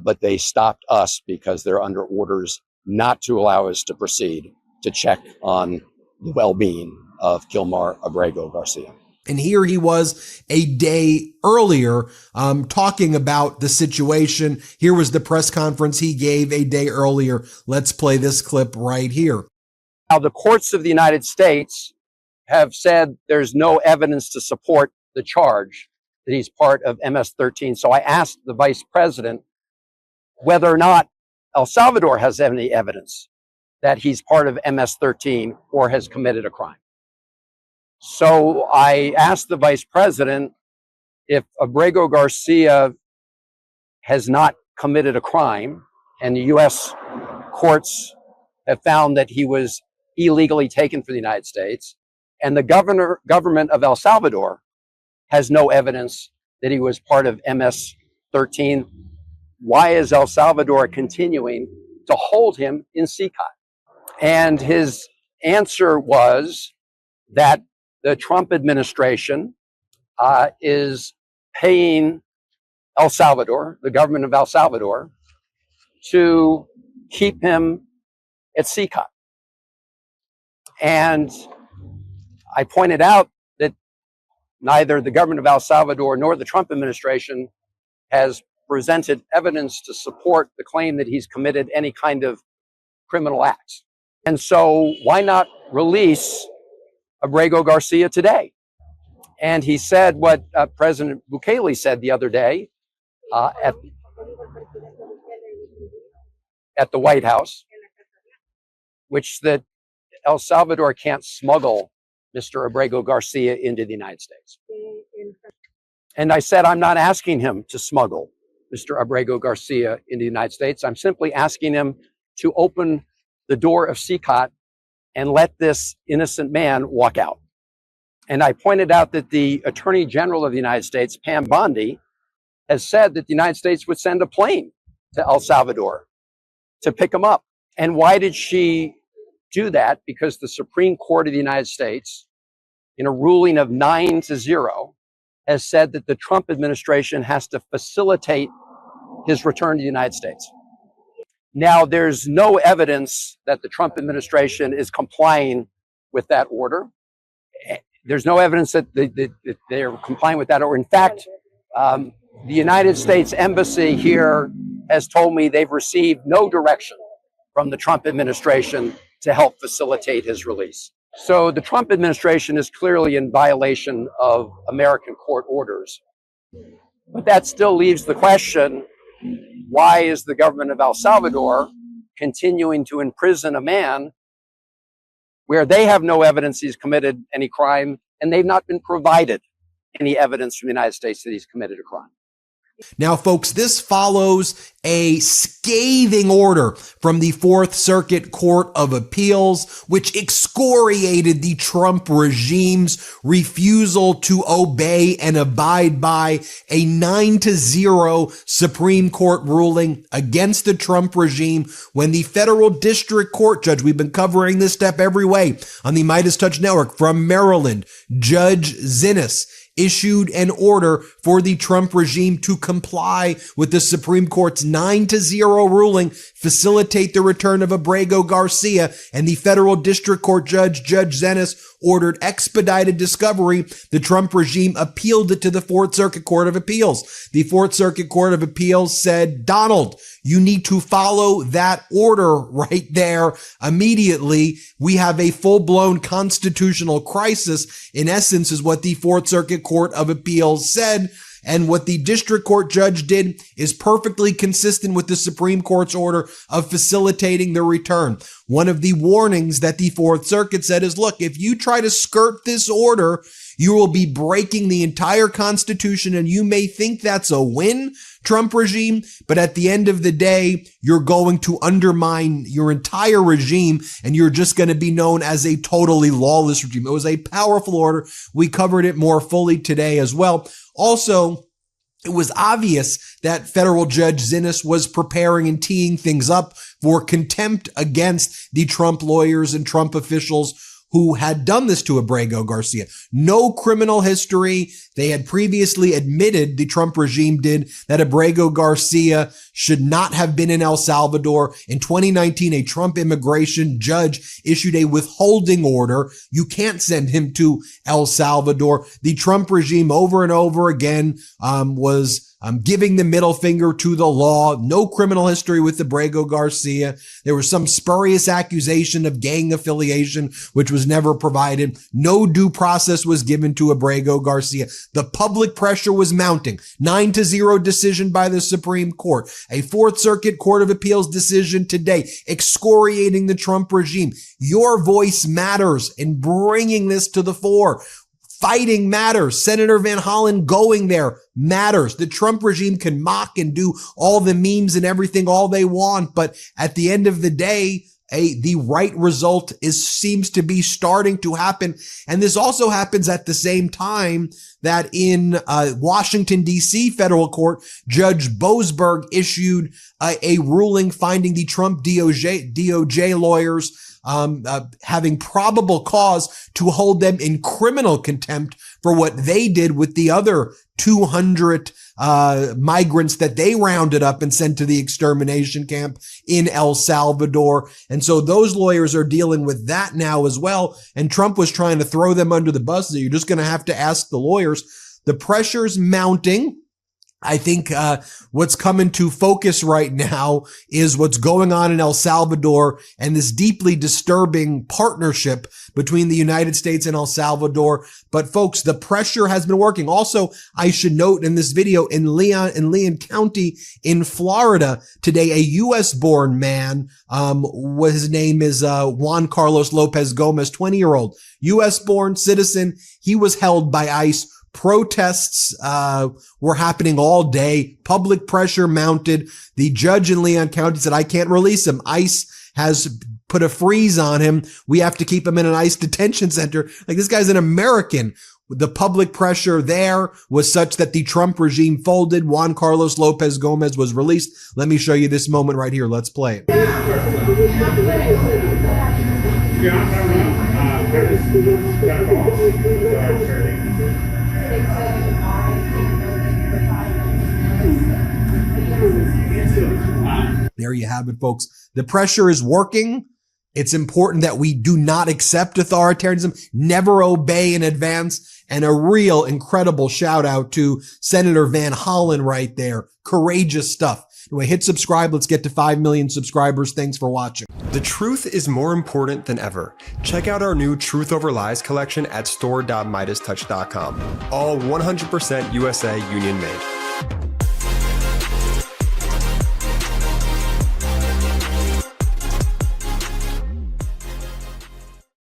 but they stopped us because they're under orders not to allow us to proceed to check on the well-being of Kilmar Abrego Garcia. And here he was a day earlier talking about the situation. Here was the press conference he gave a day earlier. Let's play this clip right here. Now, the courts of the United States have said there's no evidence to support the charge that he's part of MS-13. So I asked the vice president whether or not El Salvador has any evidence that he's part of MS-13 or has committed a crime. So I asked the vice president if Abrego Garcia has not committed a crime, and the U.S. courts have found that he was illegally taken from the United States, and the government of El Salvador has no evidence that he was part of MS-13. Why is El Salvador continuing to hold him in CCOT? And his answer was that the Trump administration is paying El Salvador, the government of El Salvador, to keep him at CCOT. And I pointed out that neither the government of El Salvador nor the Trump administration has presented evidence to support the claim that he's committed any kind of criminal acts. And so why not release Abrego Garcia today? And he said what President Bukele said the other day at the White House, which that El Salvador can't smuggle Mr. Abrego Garcia into the United States. And I said, I'm not asking him to smuggle Mr. Abrego Garcia into the United States. I'm simply asking him to open the door of CCOT and let this innocent man walk out. And I pointed out that the Attorney General of the United States, Pam Bondi, has said that the United States would send a plane to El Salvador to pick him up. And why did she do that? Because the Supreme Court of the United States, in a ruling of 9-0, has said that the Trump administration has to facilitate his return to the United States. Now, there's no evidence that the Trump administration is complying with that order. There's no evidence that they're complying with that order. In fact, the United States Embassy here has told me they've received no direction from the Trump administration to help facilitate his release. So the Trump administration is clearly in violation of American court orders. But that still leaves the question, why is the government of El Salvador continuing to imprison a man where they have no evidence he's committed any crime, and they've not been provided any evidence from the United States that he's committed a crime? Now, folks, this follows a scathing order from the Fourth Circuit Court of Appeals, which excoriated the Trump regime's refusal to obey and abide by a 9-0 Supreme Court ruling against the Trump regime when the federal district court judge, we've been covering this step every way on the Midas Touch Network from Maryland, Judge Zinnes, issued an order for the Trump regime to comply with the Supreme Court's 9-0 ruling, facilitate the return of Abrego Garcia, and the federal district court judge, Judge Zinnes, ordered expedited discovery. The Trump regime appealed it to the Fourth Circuit Court of Appeals. The Fourth Circuit Court of Appeals said, Donald, you need to follow that order right there immediately. We have a full-blown constitutional crisis, in essence, is what the Fourth Circuit Court of Appeals said. And what the district court judge did is perfectly consistent with the Supreme Court's order of facilitating the return. One of the warnings that the Fourth Circuit said is, look, if you try to skirt this order, you will be breaking the entire Constitution, and you may think that's a win, Trump regime, but at the end of the day, you're going to undermine your entire regime, and you're just going to be known as a totally lawless regime. It was a powerful order. We covered it more fully today as well. Also, it was obvious that federal Judge Zinnes was preparing and teeing things up for contempt against the Trump lawyers and Trump officials who had done this to Abrego Garcia. No criminal history. They had previously admitted, the Trump regime did, that Abrego Garcia should not have been in El Salvador. In 2019, a Trump immigration judge issued a withholding order. You can't send him to El Salvador. The Trump regime over and over again was giving the middle finger to the law. No criminal history with Abrego Garcia. There was some spurious accusation of gang affiliation, which was never provided. No due process was given to Abrego Garcia. The public pressure was mounting. 9-0 decision by the Supreme Court. A Fourth Circuit Court of Appeals decision today excoriating the Trump regime. Your voice matters in bringing this to the fore. Fighting matters. Senator Van Hollen going there matters. The Trump regime can mock and do all the memes and everything all they want, but at the end of the day, the right result seems to be starting to happen. And this also happens at the same time that in Washington, D.C. federal court, Judge Boasberg issued a ruling finding the Trump DOJ lawyers having probable cause to hold them in criminal contempt for what they did with the other 200 migrants that they rounded up and sent to the extermination camp in El Salvador. And so those lawyers are dealing with that now as well. And Trump was trying to throw them under the bus. So you're just going to have to ask the lawyers. The pressure's mounting. I think what's coming to focus right now is what's going on in El Salvador and this deeply disturbing partnership between the United States and El Salvador. But folks, the pressure has been working. Also, I should note in this video in Leon County in Florida today, a U.S.-born man, his name is Juan Carlos Lopez Gomez, 20-year-old U.S.-born citizen. He was held by ICE. Protests were happening all day. Public pressure mounted. The judge in Leon County said, I can't release him. ICE has put a freeze on him. We have to keep him in an ICE detention center. Like, this guy's an American. The public pressure there was such that the Trump regime folded. Juan Carlos Lopez Gomez was released. Let me show you this moment right here. Let's play it. There you have it, folks. The pressure is working. It's important that we do not accept authoritarianism, never obey in advance, and a real incredible shout out to Senator Van Hollen right there. Courageous stuff. Anyway, hit subscribe. Let's get to 5 million subscribers. Thanks for watching. The truth is more important than ever. Check out our new Truth Over Lies collection at store.midastouch.com. All 100% USA union made.